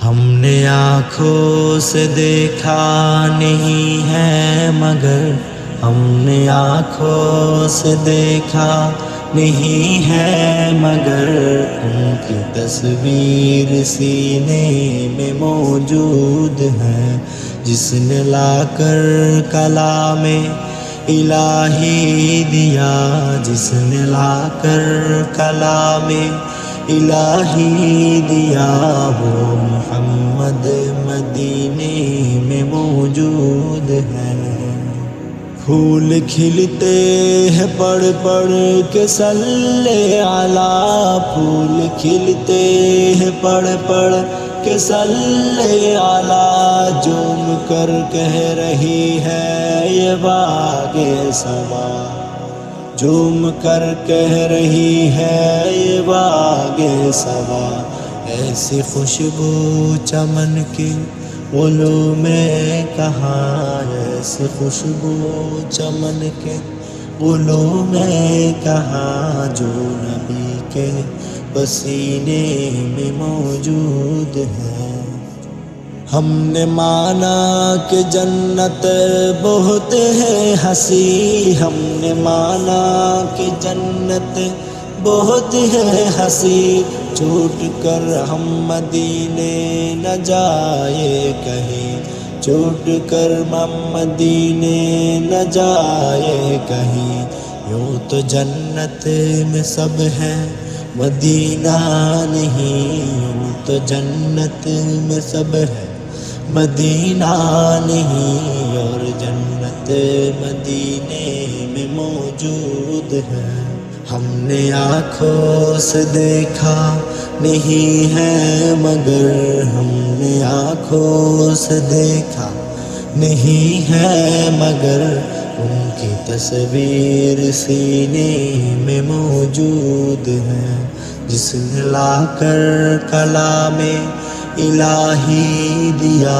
ہم نے آنکھوں سے دیکھا نہیں ہے مگر ہم نے آنکھوں سے دیکھا نہیں ہے مگر ان کی تصویر سینے میں موجود ہے، جس نے لا کر کلام الہی دیا، جس نے لا کر کلام الہی دیا، وہ محمد مدینے میں موجود ہے۔ پھول کھلتے ہیں پڑھ پڑھ کے صلی علی، پھول کھلتے ہیں پڑھ پڑھ کے صلی علی، جھوم کر کہہ رہی ہے یہ باغ صبا، جھوم کر کہہ رہی ہے یہ باغ صبا، ایسی خوشبو چمن کی گلوں میں کہاں، ایسی خوشبو چمن کے گلوں میں کہاں، جو نبی کے پسینے میں موجود ہے۔ ہم نے مانا کہ جنت بہت ہے ہنسی، ہم نے مانا کہ جنت بہت ہے ہنسی، چھوٹ کر ہم مدینے نہ جائے کہیں، چھوٹ کر ہم مدینے نہ جائے کہیں، یوں تو جنت میں سب ہے مدینہ نہیں، یوں تو جنت میں سب ہے مدینہ نہیں، اور جنت مدینے میں موجود ہے۔ ہم نے آنکھوں سے دیکھا نہیں ہے مگر ہم نے آنکھوں سے دیکھا نہیں ہے مگر ان کی تصویر سینے میں موجود ہے، جس نے لا کر کلام الہی دیا،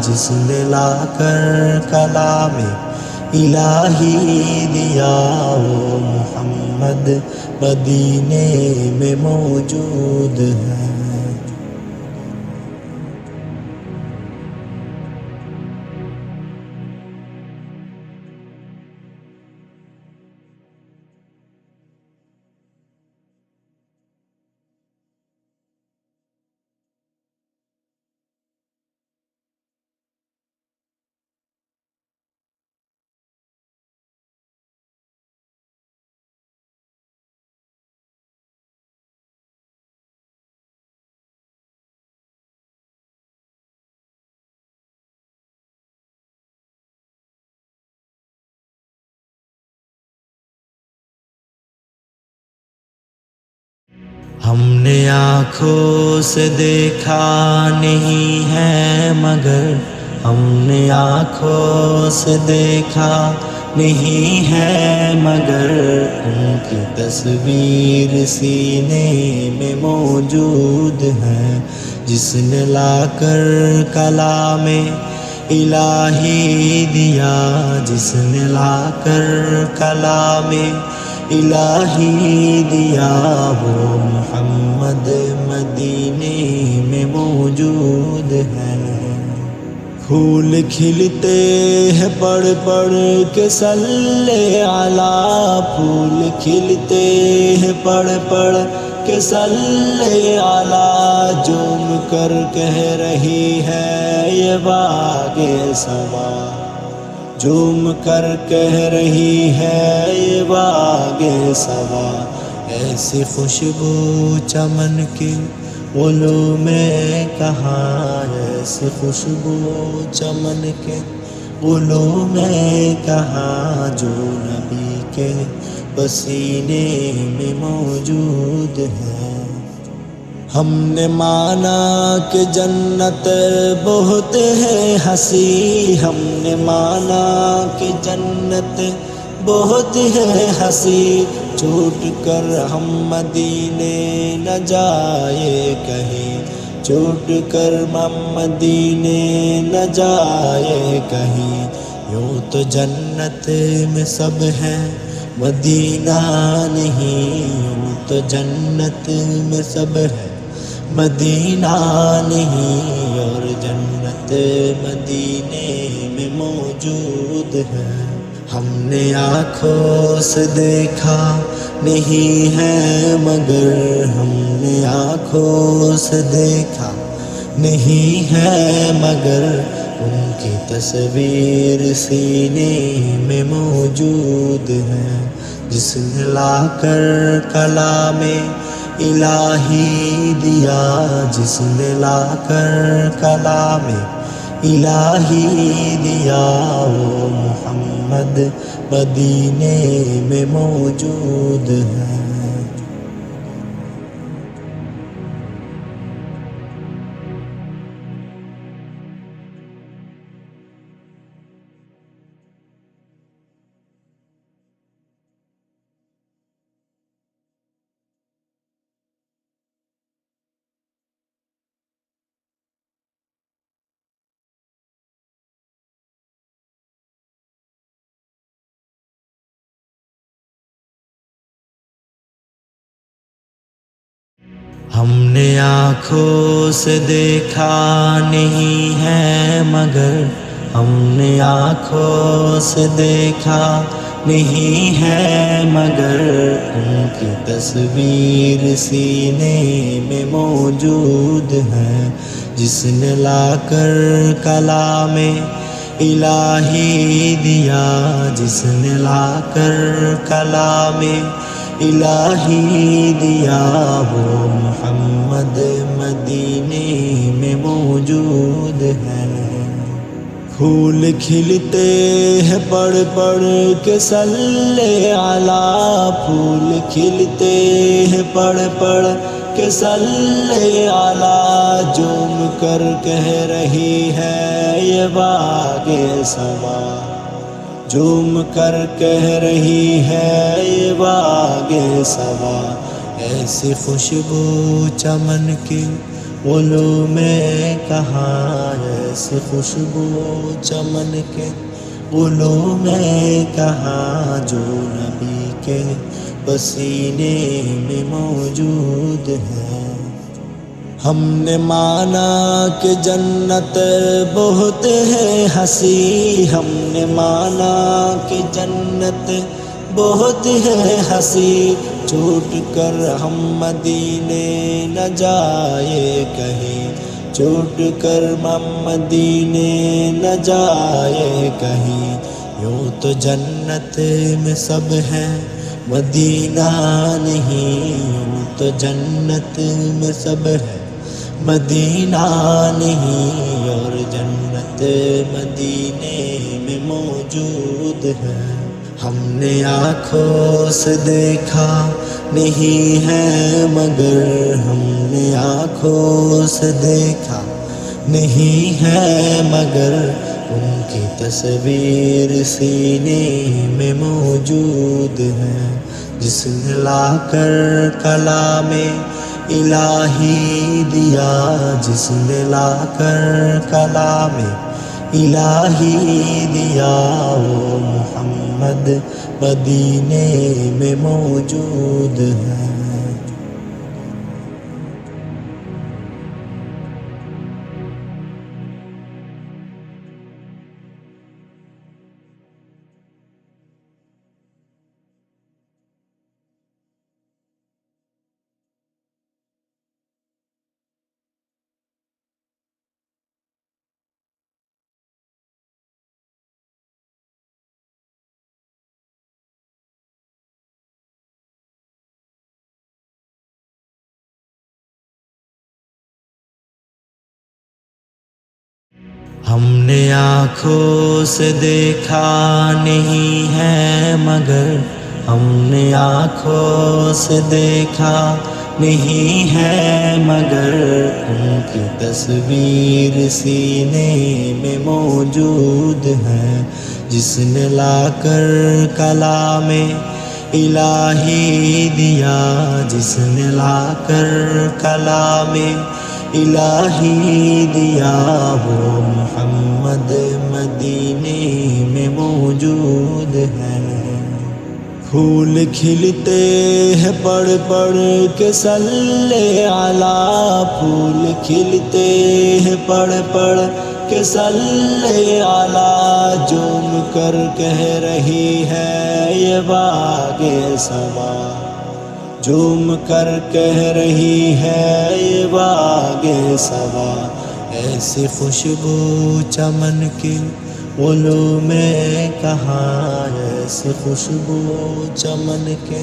جس نے لا کر کلام الہی دیا، وہ محمد مدینے میں موجود ہے۔ ہم نے آنکھوں سے دیکھا نہیں ہے مگر ہم نے آنکھوں سے دیکھا نہیں ہے مگر ان کی تصویر سینے میں موجود ہے، جس نے لا کر کلام الہی دیا، جس نے لا کر کلام الہی دیا، وہ محمد مدینے میں موجود ہے۔ پھول کھلتے ہیں پڑھ پڑھ کے صلی علی، پھول کھلتے ہیں پڑھ پڑھ کے صلی علی، جھوم کر کہہ رہی ہے یہ باغ صبا، جھوم کر کہہ رہی ہے یہ باغ صبا، ایسی خوشبو چمن کی گلوں میں کہاں، ایسی خوشبو چمن کے گلوں میں کہاں، جو نبی کے پسینے میں موجود ہے۔ ہم نے مانا کہ جنت بہت ہے ہنسی، ہم نے مانا کہ جنت بہت ہے ہنسی، چھوٹ کر ہم مدینے نہ جائے کہیں، چھوٹ کر ہم مدینے نہ جائے کہیں، یوں تو جنت میں سب ہے مدینہ نہیں، یوں تو جنت میں سب ہے مدینہ نہیں، اور جنت مدینے میں موجود ہے۔ ہم نے آنکھوں سے دیکھا نہیں ہے مگر، ہم نے آنکھوں سے دیکھا نہیں ہے مگر، ان کی تصویر سینے میں موجود ہے۔ جس نے لا کر کلام الہی دیا، جس نے لا کر کلام الہی دیا، وہ محمد مدینے میں موجود ہے۔ ہم نے آنکھوں سے دیکھا نہیں ہے مگر، ہم نے آنکھوں سے دیکھا نہیں ہے مگر، ان کی تصویر سینے میں موجود ہے۔ جس نے لا کر کلام الہی دیا، جس نے لا کر کلام الہی دیا، وہ محمد مدینے میں موجود ہے۔ پھول کھلتے ہیں پڑھ پڑھ کے صلی علی، پھول کھلتے ہیں پڑھ پڑھ کے صلی علی، جھوم کر کہہ رہی ہے یہ باغ سما، جھوم کر کہہ رہی ہے یہ باغ سما، ایسی خوشبو چمن کی گلوں میں کہاں، ایسی خوشبو چمن کے گلوں میں کہاں، جو نبی کے پسینے میں موجود ہے۔ ہم نے مانا کہ جنت بہت ہے ہنسی، ہم نے مانا کہ جنت بہت ہے ہنسی، چھوٹ کر ہم مدینے نہ جائے کہیں، چھوٹ کر ہم مدینے نہ جائے کہیں، یوں تو جنت میں سب ہے مدینہ نہیں، یوں تو جنت میں سب ہے مدینہ نہیں، اور جنت مدینے میں موجود ہے۔ ہم نے آنکھوں سے دیکھا نہیں ہے مگر، ہم نے آنکھوں سے دیکھا نہیں ہے مگر، ان کی تصویر سینے میں موجود ہے۔ جس نے لا کر کلام الہی دیا، جس نے لا کر کلام الہی دیا، وہ محمد مدینے میں موجود ہے۔ ہم نے آنکھوں سے دیکھا نہیں ہے مگر، ہم نے آنکھوں سے دیکھا نہیں ہے مگر، ان کی تصویر سینے میں موجود ہے۔ جس نے لا کر کلام الہی دیا، جس نے لا کر کلام الہی دیا، وہ محمد مدینے میں موجود ہے۔ پھول کھلتے ہیں پڑھ پڑھ کے صلی علی، پھول کھلتے ہیں پڑھ پڑھ کے صلی علی، جھوم کر کہہ رہی ہے یہ باغ صبا، جھوم کر کہہ رہی ہے یہ باغ صبا، ایسی خوشبو چمن کی گلوں میں کہاں، ایسی خوشبو چمن کے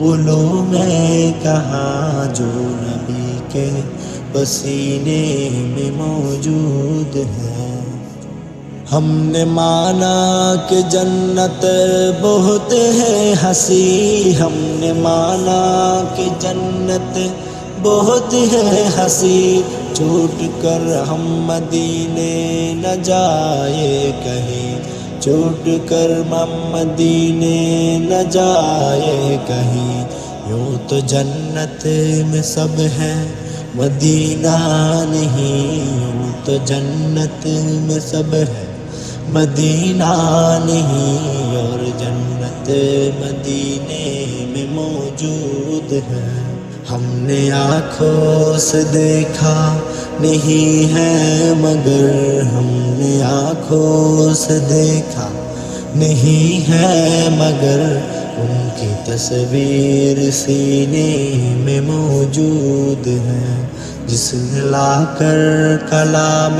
گلوں میں کہاں، جو نبی کے پسینے میں موجود ہے۔ ہم نے مانا کہ جنت بہت ہے ہنسی، ہم نے مانا کہ جنت بہت ہے ہنسی، چھوٹ کر ہم مدینے نہ جائے کہیں، چھوٹ کر ہم مدینے نہ جائے کہیں، یوں تو جنت میں سب ہے مدینہ نہیں، یوں تو جنت میں سب ہے مدینہ نہیں، اور جنت مدینے میں موجود ہے۔ ہم نے آنکھوں سے دیکھا نہیں ہے مگر، ہم نے آنکھوں سے دیکھا نہیں ہے مگر، ان کی تصویر سینے میں موجود ہے، جس نے لا کر کلام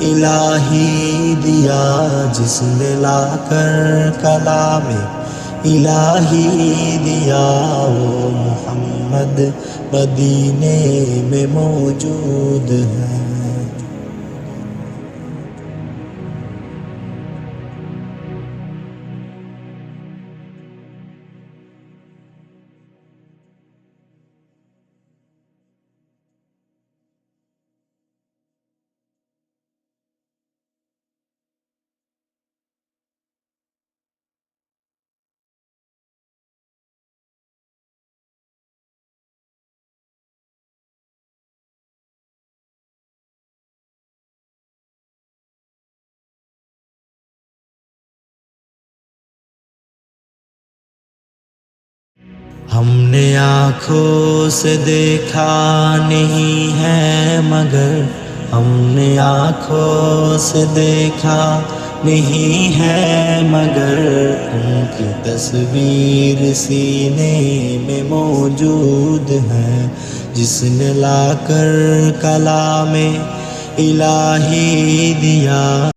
الہی دیا، جس نے لا کر کلام الہی دیا، وہ محمد مدینے میں موجود ہے۔ ہم نے آنکھوں سے دیکھا نہیں ہے مگر، ہم نے آنکھوں سے دیکھا نہیں ہے مگر، ان کی تصویر سینے میں موجود ہے، جس نے لا کر کلام الہی دیا۔